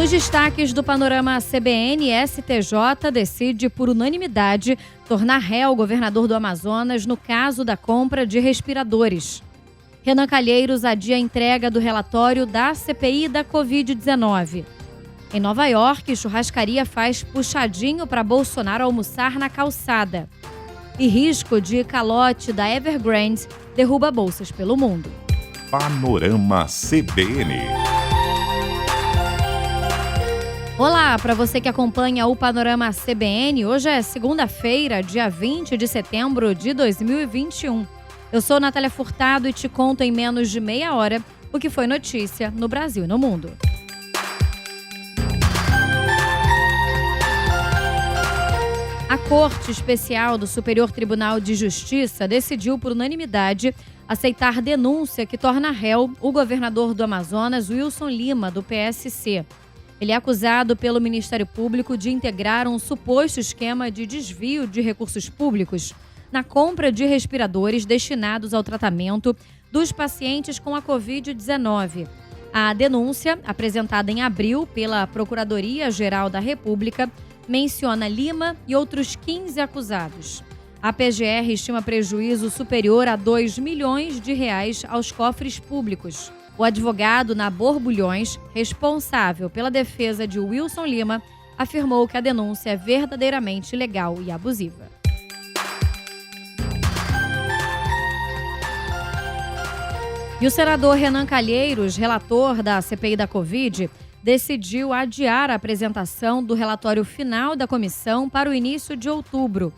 Nos destaques do Panorama CBN, STJ decide por unanimidade tornar réu o governador do Amazonas no caso da compra de respiradores. Renan Calheiros adia a entrega do relatório da CPI da Covid-19. Em Nova York, churrascaria faz puxadinho para Bolsonaro almoçar na calçada. E risco de calote da Evergrande derruba bolsas pelo mundo. Panorama CBN. Olá, para você que acompanha o Panorama CBN, hoje é segunda-feira, dia 20 de setembro de 2021. Eu sou Natália Furtado e te conto em menos de meia hora o que foi notícia no Brasil e no mundo. A Corte Especial do Superior Tribunal de Justiça decidiu por unanimidade aceitar denúncia que torna réu o governador do Amazonas, Wilson Lima, do PSC. Ele é acusado pelo Ministério Público de integrar um suposto esquema de desvio de recursos públicos na compra de respiradores destinados ao tratamento dos pacientes com a Covid-19. A denúncia, apresentada em abril pela Procuradoria-Geral da República, menciona Lima e outros 15 acusados. A PGR estima prejuízo superior a R$2 milhões aos cofres públicos. O advogado Nabor Bulhões, responsável pela defesa de Wilson Lima, afirmou que a denúncia é verdadeiramente ilegal e abusiva. E o senador Renan Calheiros, relator da CPI da Covid, decidiu adiar a apresentação do relatório final da comissão para o início de outubro.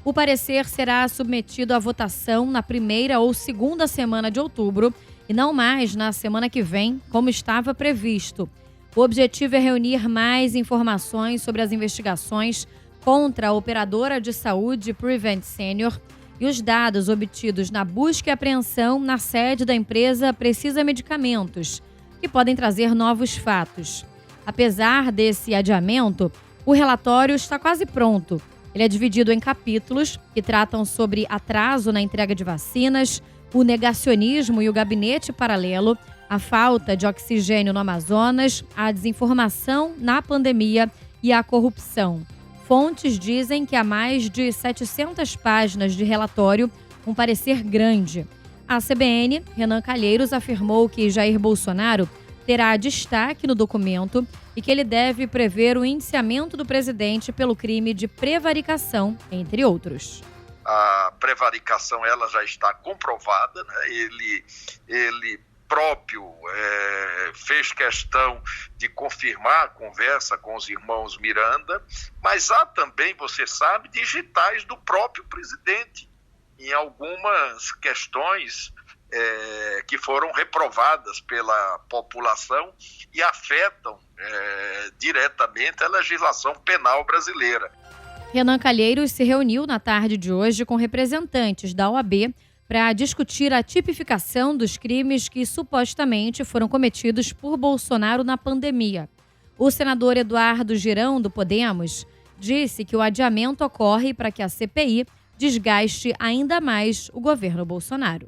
O parecer será submetido à votação na primeira ou segunda semana de outubro e não mais na semana que vem, como estava previsto. O objetivo é reunir mais informações sobre as investigações contra a operadora de saúde Prevent Senior e os dados obtidos na busca e apreensão na sede da empresa Precisa Medicamentos, que podem trazer novos fatos. Apesar desse adiamento, o relatório está quase pronto. Ele é dividido em capítulos que tratam sobre atraso na entrega de vacinas, o negacionismo e o gabinete paralelo, a falta de oxigênio no Amazonas, a desinformação na pandemia e a corrupção. Fontes dizem que há mais de 700 páginas de relatório, um parecer grande. A CBN, Renan Calheiros, afirmou que Jair Bolsonaro terá destaque no documento e que ele deve prever o indiciamento do presidente pelo crime de prevaricação, entre outros. A prevaricação ela já está comprovada, né? Ele próprio fez questão de confirmar a conversa com os irmãos Miranda, mas há também, você sabe, digitais do próprio presidente em algumas questões que foram reprovadas pela população e afetam diretamente a legislação penal brasileira. Renan Calheiros se reuniu na tarde de hoje com representantes da OAB para discutir a tipificação dos crimes que supostamente foram cometidos por Bolsonaro na pandemia. O senador Eduardo Girão, do Podemos, disse que o adiamento ocorre para que a CPI desgaste ainda mais o governo Bolsonaro.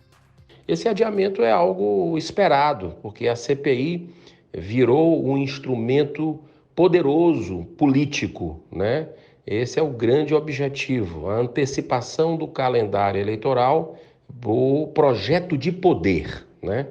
Esse adiamento é algo esperado, porque a CPI virou um instrumento poderoso político, né? Esse é o grande objetivo, a antecipação do calendário eleitoral, o projeto de poder, né?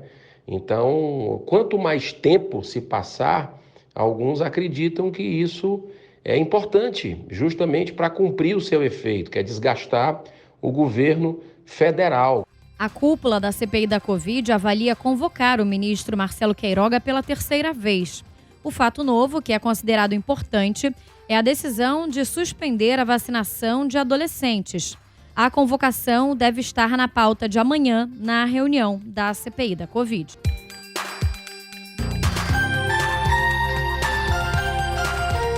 Então, quanto mais tempo se passar, alguns acreditam que isso é importante, justamente para cumprir o seu efeito, que é desgastar o governo federal. A cúpula da CPI da Covid avalia convocar o ministro Marcelo Queiroga pela terceira vez. O fato novo, que é considerado importante, é a decisão de suspender a vacinação de adolescentes. A convocação deve estar na pauta de amanhã, na reunião da CPI da Covid.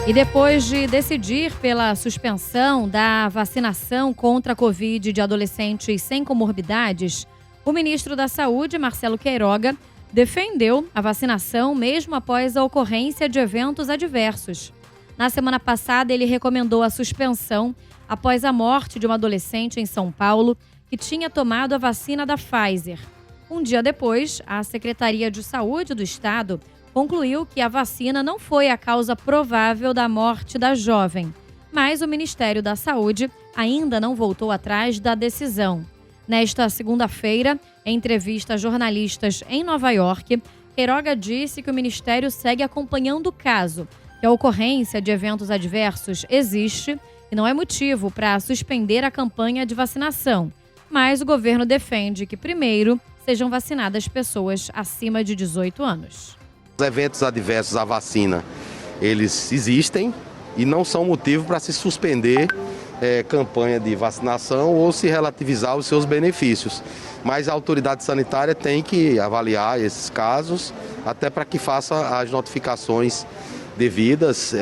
E depois de decidir pela suspensão da vacinação contra a Covid de adolescentes sem comorbidades, o ministro da Saúde, Marcelo Queiroga, defendeu a vacinação mesmo após a ocorrência de eventos adversos. Na semana passada, ele recomendou a suspensão após a morte de uma adolescente em São Paulo que tinha tomado a vacina da Pfizer. Um dia depois, a Secretaria de Saúde do Estado concluiu que a vacina não foi a causa provável da morte da jovem, mas o Ministério da Saúde ainda não voltou atrás da decisão. Nesta segunda-feira, em entrevista a jornalistas em Nova York, Queiroga disse que o Ministério segue acompanhando o caso, que a ocorrência de eventos adversos existe e não é motivo para suspender a campanha de vacinação. Mas o governo defende que, primeiro, sejam vacinadas pessoas acima de 18 anos. Os eventos adversos à vacina, eles existem e não são motivo para se suspender campanha de vacinação ou se relativizar os seus benefícios. Mas a autoridade sanitária tem que avaliar esses casos, até para que faça as notificações devidas.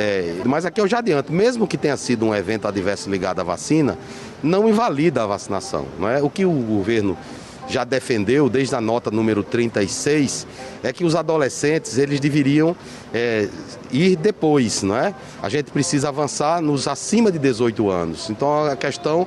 Mas aqui eu já adianto, mesmo que tenha sido um evento adverso ligado à vacina, não invalida a vacinação, não é? O que o governo já defendeu desde a nota número 36 é que os adolescentes eles deveriam ir depois, não é? A gente precisa avançar nos acima de 18 anos. Então a questão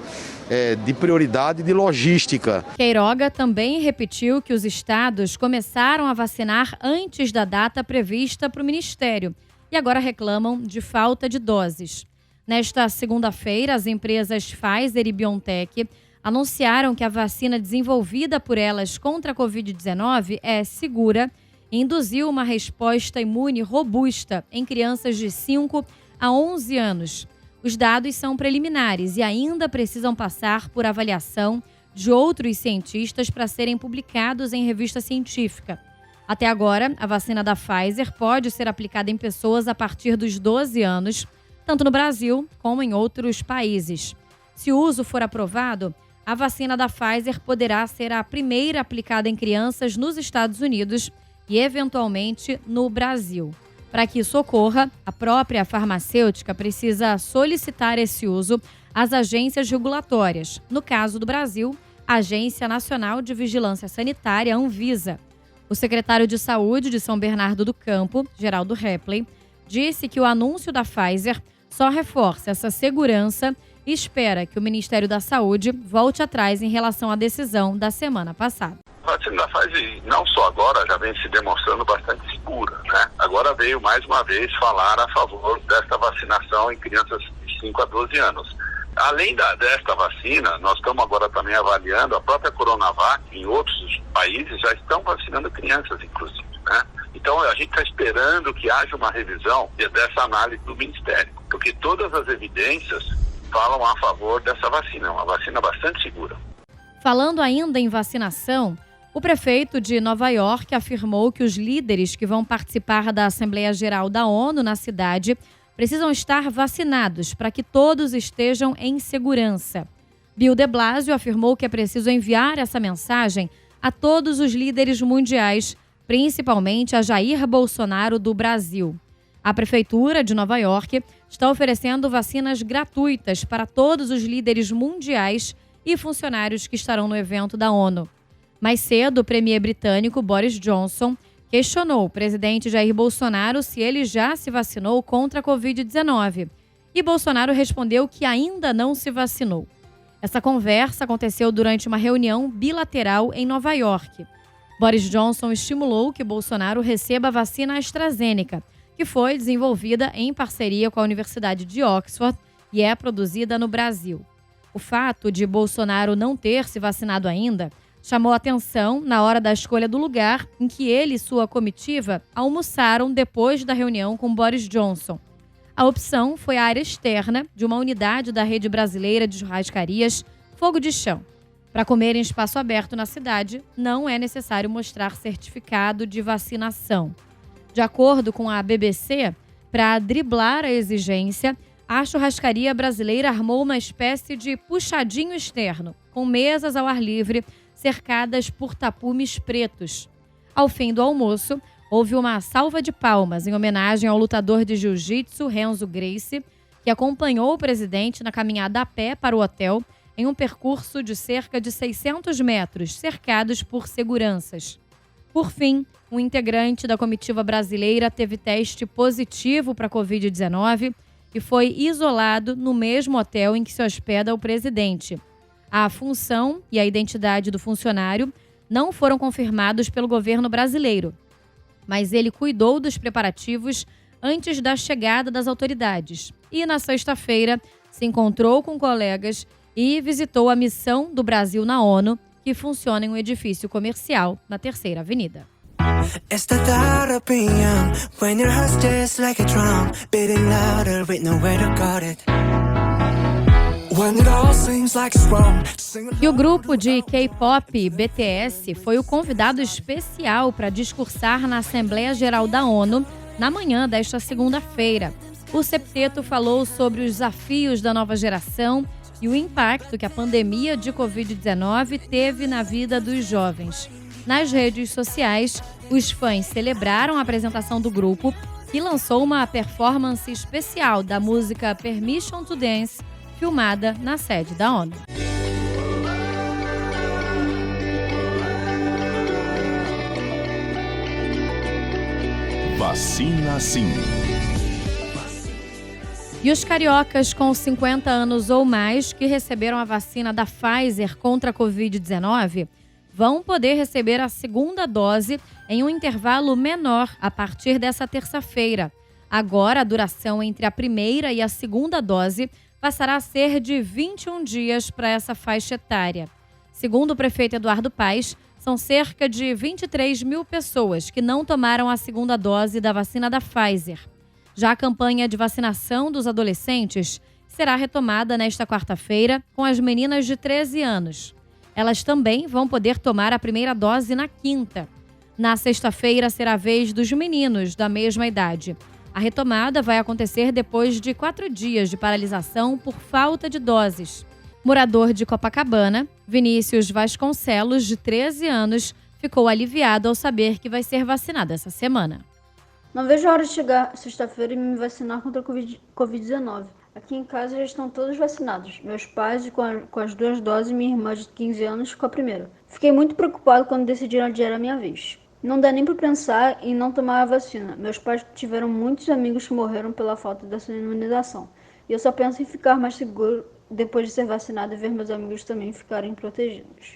de prioridade e de logística. Queiroga também repetiu que os estados começaram a vacinar antes da data prevista para o Ministério e agora reclamam de falta de doses. Nesta segunda-feira, as empresas Pfizer e BioNTech anunciaram que a vacina desenvolvida por elas contra a Covid-19 é segura e induziu uma resposta imune robusta em crianças de 5 a 11 anos. Os dados são preliminares e ainda precisam passar por avaliação de outros cientistas para serem publicados em revista científica. Até agora, a vacina da Pfizer pode ser aplicada em pessoas a partir dos 12 anos, tanto no Brasil como em outros países. Se o uso for aprovado, a vacina da Pfizer poderá ser a primeira aplicada em crianças nos Estados Unidos e, eventualmente, no Brasil. Para que isso ocorra, a própria farmacêutica precisa solicitar esse uso às agências regulatórias. No caso do Brasil, a Agência Nacional de Vigilância Sanitária, Anvisa. O secretário de Saúde de São Bernardo do Campo, Geraldo Repley, disse que o anúncio da Pfizer só reforça essa segurança e espera que o Ministério da Saúde volte atrás em relação à decisão da semana passada. A vacina da Pfizer, não só agora, já vem se demonstrando bastante segura, né? Agora veio mais uma vez falar a favor desta vacinação em crianças de 5 a 12 anos. Além desta vacina, nós estamos agora também avaliando a própria Coronavac, em outros países já estão vacinando crianças, inclusive, né? Então a gente está esperando que haja uma revisão dessa análise do Ministério, porque todas as evidências falam a favor dessa vacina, uma vacina bastante segura. Falando ainda em vacinação, o prefeito de Nova York afirmou que os líderes que vão participar da Assembleia Geral da ONU na cidade precisam estar vacinados para que todos estejam em segurança. Bill de Blasio afirmou que é preciso enviar essa mensagem a todos os líderes mundiais, principalmente a Jair Bolsonaro do Brasil. A Prefeitura de Nova York está oferecendo vacinas gratuitas para todos os líderes mundiais e funcionários que estarão no evento da ONU. Mais cedo, o premier britânico Boris Johnson questionou o presidente Jair Bolsonaro se ele já se vacinou contra a Covid-19. E Bolsonaro respondeu que ainda não se vacinou. Essa conversa aconteceu durante uma reunião bilateral em Nova York. Boris Johnson estimulou que Bolsonaro receba a vacina AstraZeneca, que foi desenvolvida em parceria com a Universidade de Oxford e é produzida no Brasil. O fato de Bolsonaro não ter se vacinado ainda chamou atenção na hora da escolha do lugar em que ele e sua comitiva almoçaram depois da reunião com Boris Johnson. A opção foi a área externa de uma unidade da rede brasileira de churrascarias Fogo de Chão. Para comer em espaço aberto na cidade, não é necessário mostrar certificado de vacinação. De acordo com a BBC, para driblar a exigência, a churrascaria brasileira armou uma espécie de puxadinho externo, com mesas ao ar livre, cercadas por tapumes pretos. Ao fim do almoço, houve uma salva de palmas em homenagem ao lutador de jiu-jitsu Renzo Gracie, que acompanhou o presidente na caminhada a pé para o hotel em um percurso de cerca de 600 metros, cercados por seguranças. Por fim, um integrante da comitiva brasileira teve teste positivo para a Covid-19 e foi isolado no mesmo hotel em que se hospeda o presidente. A função e a identidade do funcionário não foram confirmados pelo governo brasileiro. mas ele cuidou dos preparativos antes da chegada das autoridades. E na sexta-feira se encontrou com colegas e visitou a missão do Brasil na ONU, que funciona em um edifício comercial na Terceira Avenida. E o grupo de K-pop BTS foi o convidado especial para discursar na Assembleia Geral da ONU na manhã desta segunda-feira. O septeto falou sobre os desafios da nova geração e o impacto que a pandemia de Covid-19 teve na vida dos jovens. Nas redes sociais, os fãs celebraram a apresentação do grupo, que lançou uma performance especial da música Permission to Dance, filmada na sede da ONU. Vacina Sim. E os cariocas com 50 anos ou mais que receberam a vacina da Pfizer contra a Covid-19 vão poder receber a segunda dose em um intervalo menor a partir dessa terça-feira. Agora, a duração entre a primeira e a segunda dose passará a ser de 21 dias para essa faixa etária. Segundo o prefeito Eduardo Paes, são cerca de 23 mil pessoas que não tomaram a segunda dose da vacina da Pfizer. Já a campanha de vacinação dos adolescentes será retomada nesta quarta-feira com as meninas de 13 anos. Elas também vão poder tomar a primeira dose na quinta. Na sexta-feira será a vez dos meninos da mesma idade. A retomada vai acontecer depois de 4 dias de paralisação por falta de doses. Morador de Copacabana, Vinícius Vasconcelos, de 13 anos, ficou aliviado ao saber que vai ser vacinado essa semana. Não vejo a hora de chegar sexta-feira e me vacinar contra a Covid-19. Aqui em casa já estão todos vacinados. Meus pais com as 2 doses e minha irmã de 15 anos com a primeira. Fiquei muito preocupado quando decidiram adiar a minha vez. Não dá nem para pensar em não tomar a vacina. Meus pais tiveram muitos amigos que morreram pela falta dessa imunização. E eu só penso em ficar mais seguro depois de ser vacinado e ver meus amigos também ficarem protegidos.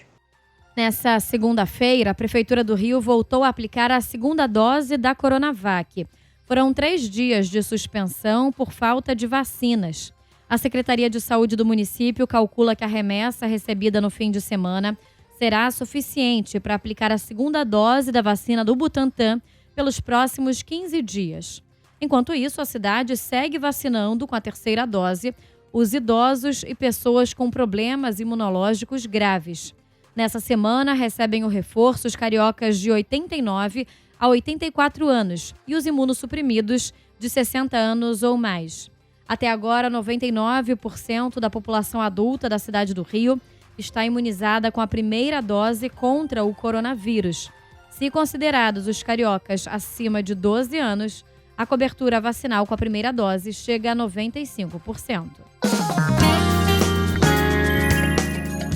Nessa segunda-feira, a Prefeitura do Rio voltou a aplicar a segunda dose da Coronavac. Foram 3 dias de suspensão por falta de vacinas. A Secretaria de Saúde do município calcula que a remessa recebida no fim de semana será suficiente para aplicar a segunda dose da vacina do Butantan pelos próximos 15 dias. Enquanto isso, a cidade segue vacinando com a terceira dose os idosos e pessoas com problemas imunológicos graves. Nessa semana, recebem o reforço os cariocas de 89 a 84 anos e os imunossuprimidos de 60 anos ou mais. Até agora, 99% da população adulta da cidade do Rio está imunizada com a primeira dose contra o coronavírus. Se considerados os cariocas acima de 12 anos, a cobertura vacinal com a primeira dose chega a 95%.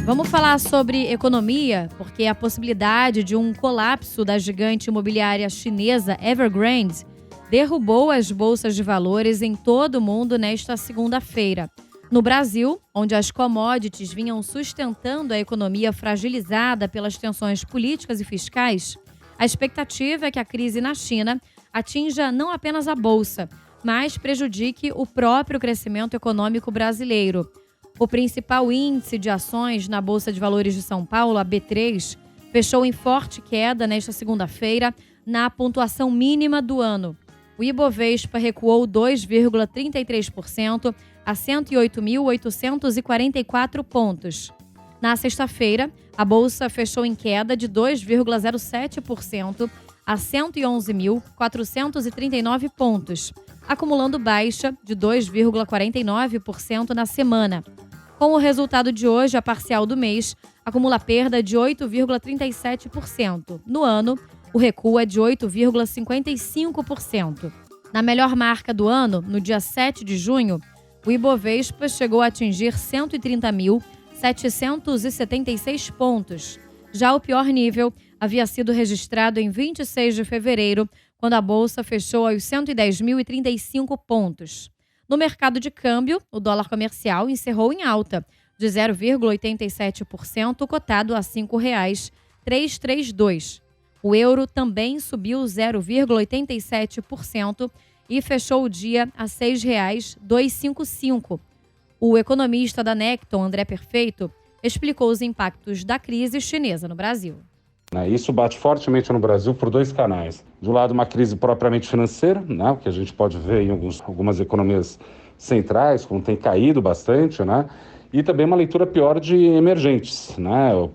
Vamos falar sobre economia, porque a possibilidade de um colapso da gigante imobiliária chinesa Evergrande derrubou as bolsas de valores em todo o mundo nesta segunda-feira. No Brasil, onde as commodities vinham sustentando a economia fragilizada pelas tensões políticas e fiscais, a expectativa é que a crise na China atinja não apenas a bolsa, mas prejudique o próprio crescimento econômico brasileiro. O principal índice de ações na Bolsa de Valores de São Paulo, a B3, fechou em forte queda nesta segunda-feira na pontuação mínima do ano. O Ibovespa recuou 2,33% a 108.844 pontos. Na sexta-feira, a Bolsa fechou em queda de 2,07% a 111.439 pontos, acumulando baixa de 2,49% na semana. Com o resultado de hoje, a parcial do mês acumula perda de 8,37%. No ano, o recuo é de 8,55%. Na melhor marca do ano, no dia 7 de junho, o Ibovespa chegou a atingir 130.776 pontos. Já o pior nível havia sido registrado em 26 de fevereiro, quando a Bolsa fechou aos 110.035 pontos. No mercado de câmbio, o dólar comercial encerrou em alta, de 0,87%, cotado a R$ 5,332. O euro também subiu 0,87% e fechou o dia a R$ 6,255. O economista da Necton, André Perfeito, explicou os impactos da crise chinesa no Brasil. Isso bate fortemente no Brasil por dois canais. De um lado, uma crise propriamente financeira, o que a gente pode ver em algumas economias centrais, como tem caído bastante, e também uma leitura pior de emergentes,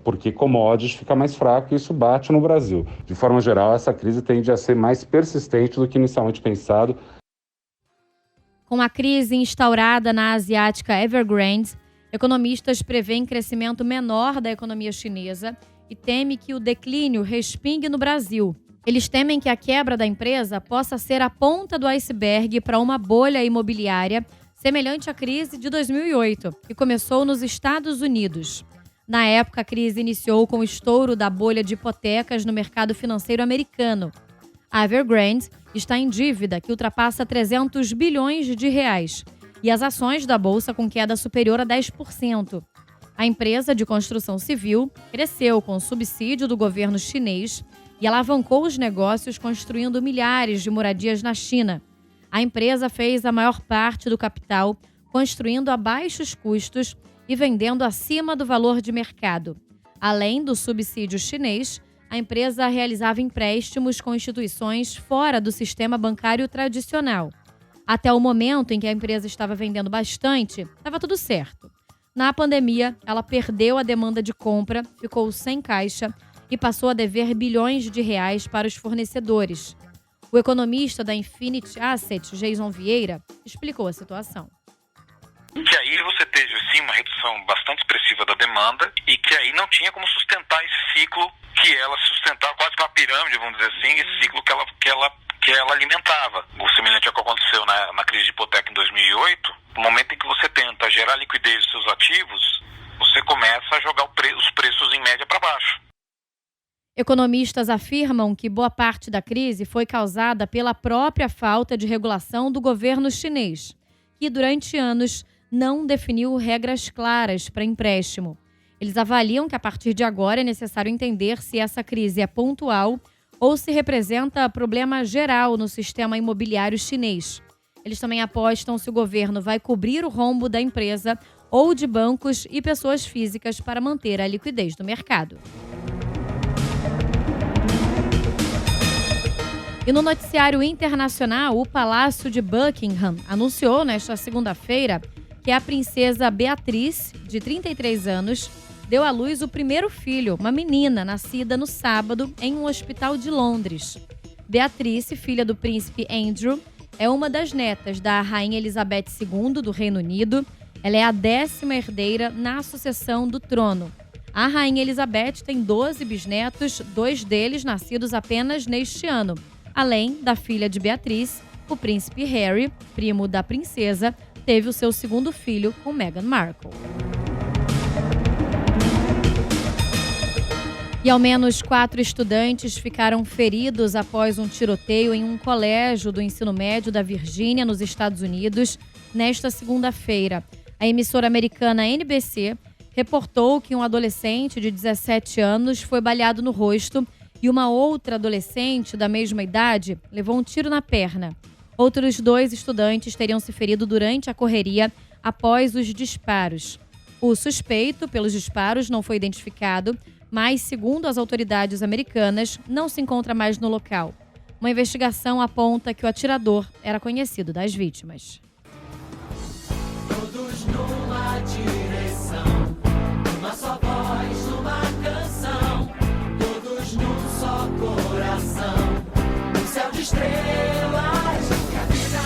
porque commodities fica mais fraco e isso bate no Brasil. De forma geral, essa crise tende a ser mais persistente do que inicialmente pensado. Com a crise instaurada na asiática Evergrande, economistas prevêem crescimento menor da economia chinesa e temem que o declínio respingue no Brasil. Eles temem que a quebra da empresa possa ser a ponta do iceberg para uma bolha imobiliária semelhante à crise de 2008, que começou nos Estados Unidos. Na época, a crise iniciou com o estouro da bolha de hipotecas no mercado financeiro americano. A Evergrande está em dívida que ultrapassa 300 bilhões de reais e as ações da bolsa com queda superior a 10%. A empresa de construção civil cresceu com o subsídio do governo chinês e alavancou os negócios construindo milhares de moradias na China. A empresa fez a maior parte do capital construindo a baixos custos e vendendo acima do valor de mercado. Além do subsídio chinês, a empresa realizava empréstimos com instituições fora do sistema bancário tradicional. Até o momento em que a empresa estava vendendo bastante, estava tudo certo. Na pandemia, ela perdeu a demanda de compra, ficou sem caixa e passou a dever bilhões de reais para os fornecedores. O economista da Infinity Asset, Jason Vieira, explicou a situação. Que aí você teve, sim, uma redução bastante expressiva da demanda e que aí não tinha como sustentar esse ciclo que ela sustentava, quase que uma pirâmide, vamos dizer assim, esse ciclo que ela alimentava. O semelhante ao que aconteceu na crise de hipoteca em 2008, no momento em que você tenta gerar liquidez dos seus ativos, você começa a jogar os preços em média para baixo. Economistas afirmam que boa parte da crise foi causada pela própria falta de regulação do governo chinês, que durante anos não definiu regras claras para empréstimo. Eles avaliam que a partir de agora é necessário entender se essa crise é pontual ou se representa problema geral no sistema imobiliário chinês. Eles também apostam se o governo vai cobrir o rombo da empresa ou de bancos e pessoas físicas para manter a liquidez do mercado. E no noticiário internacional, o Palácio de Buckingham anunciou nesta segunda-feira que a princesa Beatriz, de 33 anos, deu à luz o primeiro filho, uma menina nascida no sábado em um hospital de Londres. Beatriz, filha do príncipe Andrew, é uma das netas da rainha Elizabeth II do Reino Unido. Ela é a 10ª herdeira na sucessão do trono. A rainha Elizabeth tem 12 bisnetos, 2 deles nascidos apenas neste ano. Além da filha de Beatriz, o príncipe Harry, primo da princesa, teve o seu segundo filho com Meghan Markle. E ao menos 4 estudantes ficaram feridos após um tiroteio em um colégio do ensino médio da Virgínia, nos Estados Unidos, nesta segunda-feira. A emissora americana NBC reportou que um adolescente de 17 anos foi baleado no rosto e uma outra adolescente da mesma idade levou um tiro na perna. Outros 2 estudantes teriam se ferido durante a correria após os disparos. O suspeito pelos disparos não foi identificado, mas, segundo as autoridades americanas, não se encontra mais no local. Uma investigação aponta que o atirador era conhecido das vítimas. Todos numa direção, uma só voz, uma canção, todos num só coração, um céu de estrelas, que a vida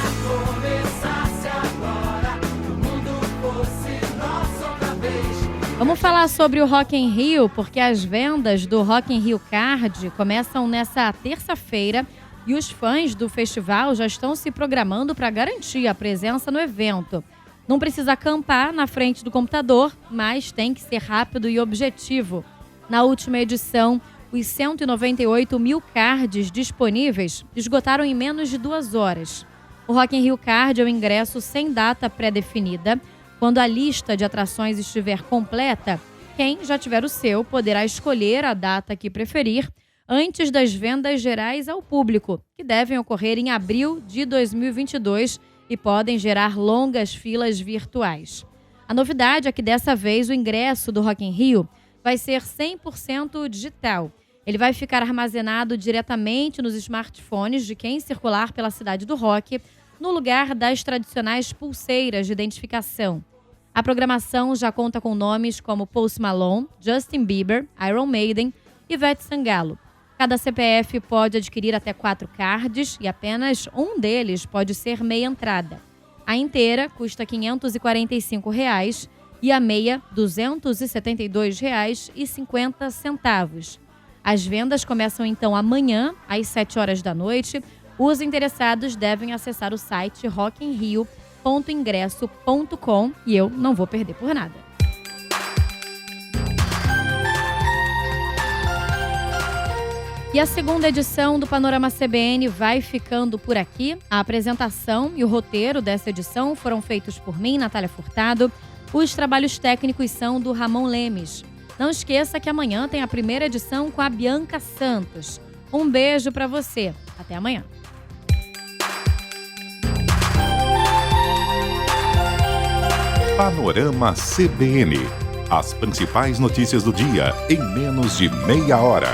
começasse agora, que o mundo fosse nosso outra vez. Vamos falar sobre o Rock in Rio, porque as vendas do Rock in Rio Card começam nessa terça-feira e os fãs do festival já estão se programando para garantir a presença no evento. Não precisa acampar na frente do computador, mas tem que ser rápido e objetivo. Na última edição, os 198 mil cards disponíveis esgotaram em menos de 2 horas. O Rock in Rio Card é um ingresso sem data pré-definida. Quando a lista de atrações estiver completa, quem já tiver o seu poderá escolher a data que preferir antes das vendas gerais ao público, que devem ocorrer em abril de 2022 e podem gerar longas filas virtuais. A novidade é que dessa vez o ingresso do Rock in Rio vai ser 100% digital. Ele vai ficar armazenado diretamente nos smartphones de quem circular pela cidade do rock, no lugar das tradicionais pulseiras de identificação. A programação já conta com nomes como Post Malone, Justin Bieber, Iron Maiden e Ivete Sangalo. Cada CPF pode adquirir até 4 cards e apenas um deles pode ser meia entrada. A inteira custa R$ 545 e a meia R$ 272,50. As vendas começam então amanhã, às 7 horas da noite. Os interessados devem acessar o site rockinrio.ingresso.com e eu não vou perder por nada. E a segunda edição do Panorama CBN vai ficando por aqui. A apresentação e o roteiro dessa edição foram feitos por mim, Natália Furtado. Os trabalhos técnicos são do Ramon Lemes. Não esqueça que amanhã tem a primeira edição com a Bianca Santos. Um beijo para você. Até amanhã. Panorama CBN. As principais notícias do dia em menos de meia hora.